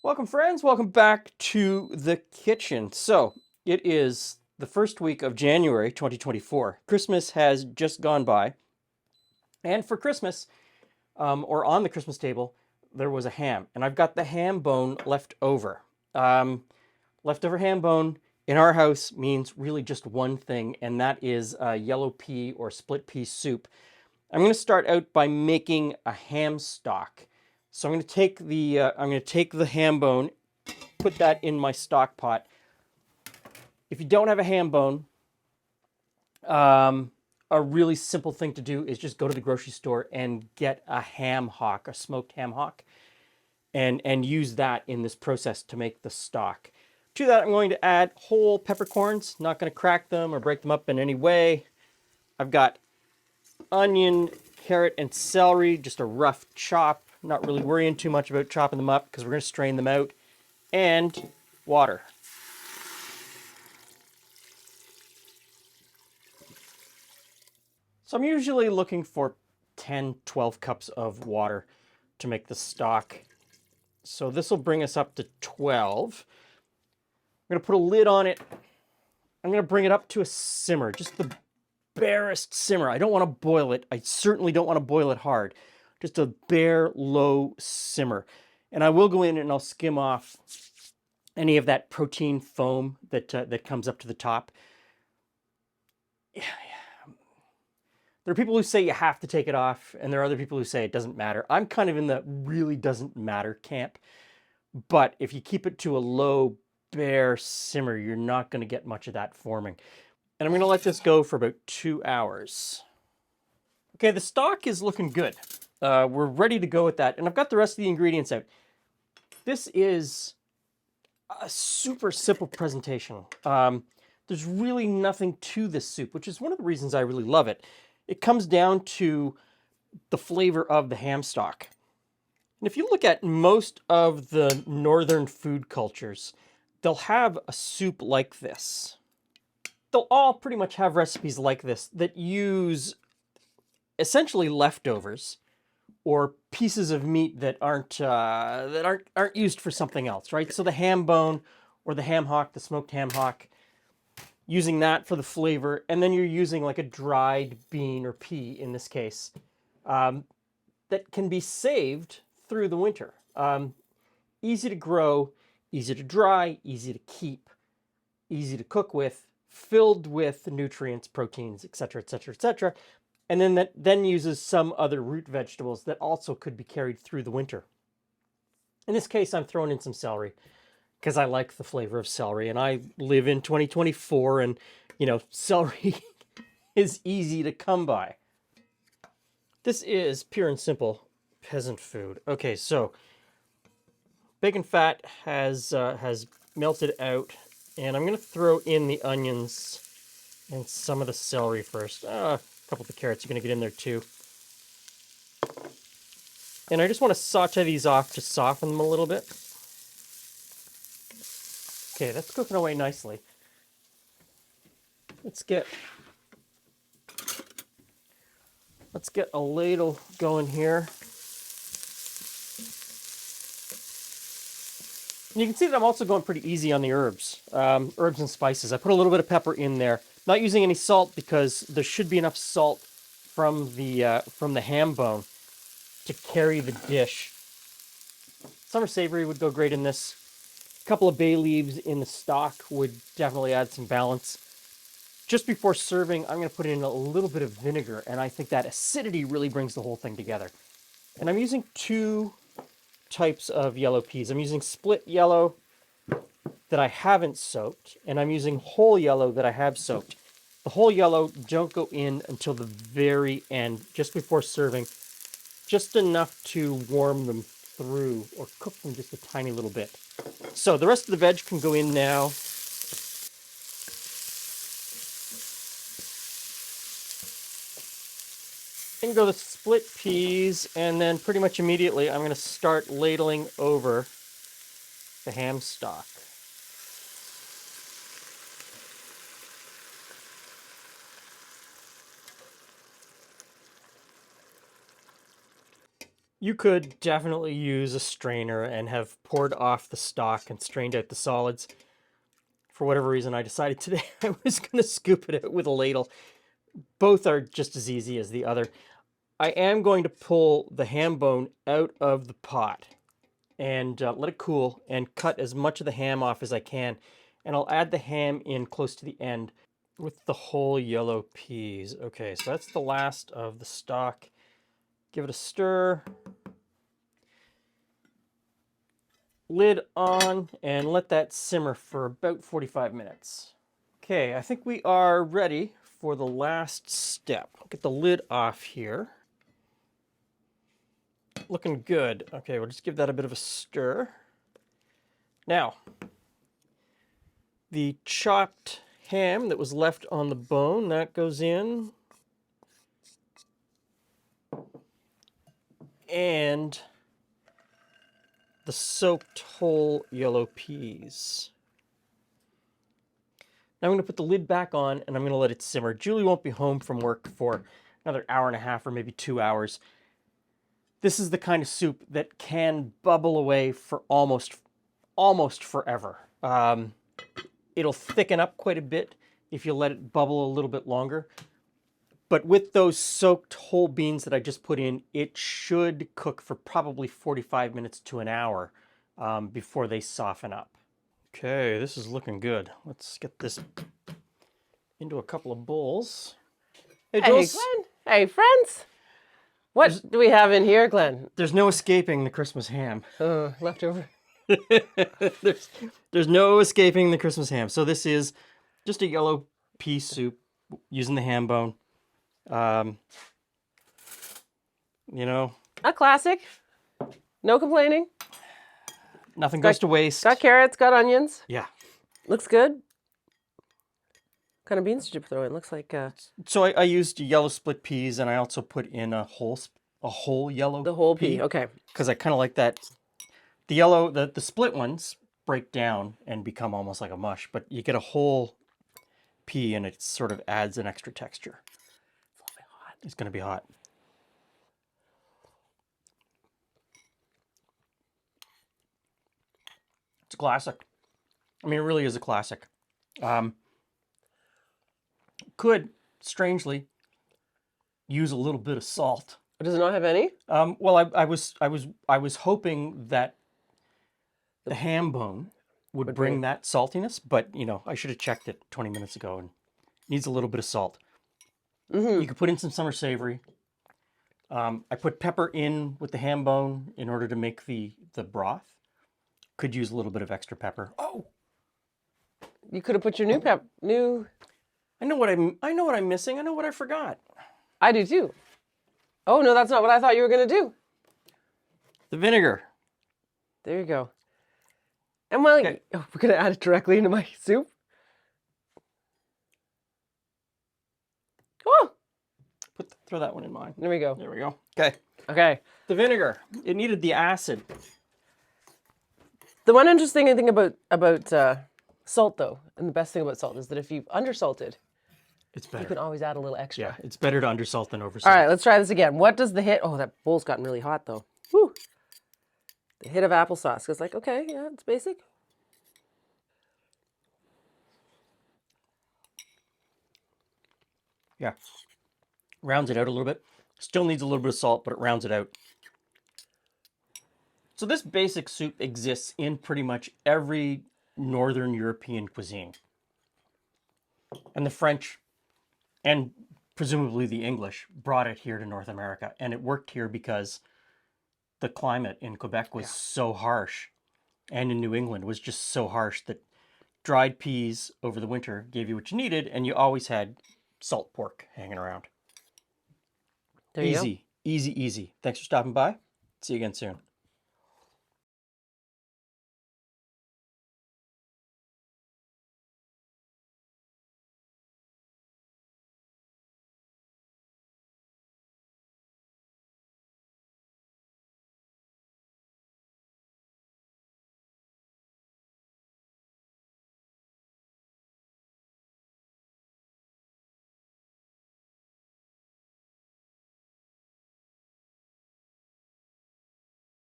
Welcome, friends. Welcome back to the kitchen. So, it is the first week of January 2024. Christmas has just gone by. And for Christmas, or on the Christmas table, there was a ham. And I've got the ham bone left over. Leftover ham bone in our house means really just one thing, and that is yellow pea or split pea soup. I'm going to start out by making a ham stock. So I'm going to take the ham bone, put that in my stock pot. If you don't have a ham bone, a really simple thing to do is just go to the grocery store and get a ham hock, a smoked ham hock, and use that in this process to make the stock. To that, I'm going to add whole peppercorns. Not going to crack them or break them up in any way. I've got onion, carrot, and celery, just a rough chop. Not really worrying too much about chopping them up because we're going to strain them out. And water. So I'm usually looking for 10, 12 cups of water to make the stock. So this will bring us up to 12. I'm going to put a lid on it. I'm going to bring it up to a simmer, just the barest simmer. I don't want to boil it. I certainly don't want to boil it hard. Just a bare, low simmer. And I will go in and I'll skim off any of that protein foam that comes up to the top. There are people who say you have to take it off, and there are other people who say it doesn't matter. I'm kind of in the really doesn't matter camp. But if you keep it to a low, bare simmer, you're not going to get much of that forming. And I'm going to let this go for about 2 hours. Okay, the stock is looking good. We're ready to go with that. And I've got the rest of the ingredients out. This is a super simple presentation. There's really nothing to this soup, which is one of the reasons I really love it. It comes down to the flavor of the ham stock. And if you look at most of the northern food cultures, they'll have a soup like this. They'll all pretty much have recipes like this that use essentially leftovers or pieces of meat that aren't used for something else, right? So the ham bone or the ham hock, the smoked ham hock, using that for the flavor, and then you're using like a dried bean or pea in this case that can be saved through the winter. Easy to grow, easy to dry, easy to keep, easy to cook with, filled with nutrients, proteins, etc., etc., etc. And then that then uses some other root vegetables that also could be carried through the winter. In this case, I'm throwing in some celery because I like the flavor of celery, and I live in 2024, and celery is easy to come by. This is pure and simple peasant food. Okay, so bacon fat has melted out, and I'm going to throw in the onions and some of the celery first. A couple of the carrots are going to get in there too. And I just want to saute these off to soften them a little bit. Okay, that's cooking away nicely. Let's get a ladle going here. And you can see that I'm also going pretty easy on the herbs and spices. I put a little bit of pepper in there. Not using any salt because there should be enough salt from the ham bone to carry the dish. Summer savory would go great in this. A couple of bay leaves in the stock would definitely add some balance. Just before serving, I'm going to put in a little bit of vinegar, and I think that acidity really brings the whole thing together. And I'm using two types of yellow peas. I'm using split yellow that I haven't soaked, and I'm using whole yellow that I have soaked. The whole yellow don't go in until the very end, just before serving, just enough to warm them through or cook them just a tiny little bit. So the rest of the veg can go in now. And go the split peas, and then pretty much immediately I'm going to start ladling over the ham stock. You could definitely use a strainer and have poured off the stock and strained out the solids. For whatever reason, I decided today I was going to scoop it out with a ladle. Both are just as easy as the other. I am going to pull the ham bone out of the pot and let it cool and cut as much of the ham off as I can. And I'll add the ham in close to the end with the whole yellow peas. Okay, so that's the last of the stock. Give it a stir. Lid on and let that simmer for about 45 minutes. Okay, I think we are ready for the last step. I'll get the lid off here. Looking good. Okay, we'll just give that a bit of a stir. Now, the chopped ham that was left on the bone, that goes in. And the soaked whole yellow peas. Now I'm going to put the lid back on and I'm going to let it simmer. Julie won't be home from work for another hour and a half or maybe 2 hours. This is the kind of soup that can bubble away for almost forever. It'll thicken up quite a bit if you let it bubble a little bit longer. But with those soaked whole beans that I just put in, it should cook for probably 45 minutes to an hour before they soften up. Okay, this is looking good. Let's get this into a couple of bowls. Hey, Jules. Hey, Glen. Hey, friends. What do we have in here, Glen? There's no escaping the Christmas ham. Leftover. there's no escaping the Christmas ham. So this is just a yellow pea soup using the ham bone. You know, A classic. No complaining. nothing goes to waste. Got carrots, got onions. Yeah. Looks good. What kind of beans did you throw in? Looks like So I used yellow split peas, and I also put in a whole yellow. the whole pea. Okay. Because I kind of like that. The yellow, the split ones break down and become almost like a mush, but you get a whole pea, and it sort of adds an extra texture. It's a little bit hot. It's going to be hot. It's a classic. I mean, it really is a classic. Could, strangely, use a little bit of salt. Does it not have any? Well, I was hoping that the ham bone would bring that saltiness, but you know, I should have checked it 20 minutes ago, and it needs a little bit of salt. Mm-hmm. You could put in some summer savory. I put pepper in with the ham bone in order to make the broth. Could use a little bit of extra pepper. Oh, You could have put your new. I know what I'm missing. I know what I forgot. I do too. Oh no, that's not what I thought you were gonna do. The vinegar. There you go. And well, Okay. we're gonna add it directly into my soup. Oh, Throw that one in mine. there we go. There we go. Okay. Okay. The vinegar. It needed the acid. The one interesting thing about salt, though, and the best thing about salt is that if you've undersalted, It's you can better. always add a little extra. Yeah, it's better to undersalt than oversalt. All right, let's try this again. What does the hit? Oh, that bowl's gotten really hot, though. Whew. The hit of applesauce. It's like, okay, yeah, it's basic. Yeah. Rounds it out a little bit. Still needs a little bit of salt, but it rounds it out. So this basic soup exists in pretty much every Northern European cuisine. And the French, and presumably the English, brought it here to North America. And it worked here because the climate in Quebec was so harsh, and in New England was just so harsh that dried peas over the winter gave you what you needed, and you always had salt pork hanging around. There you go. Easy, easy, easy. Thanks for stopping by. See you again soon.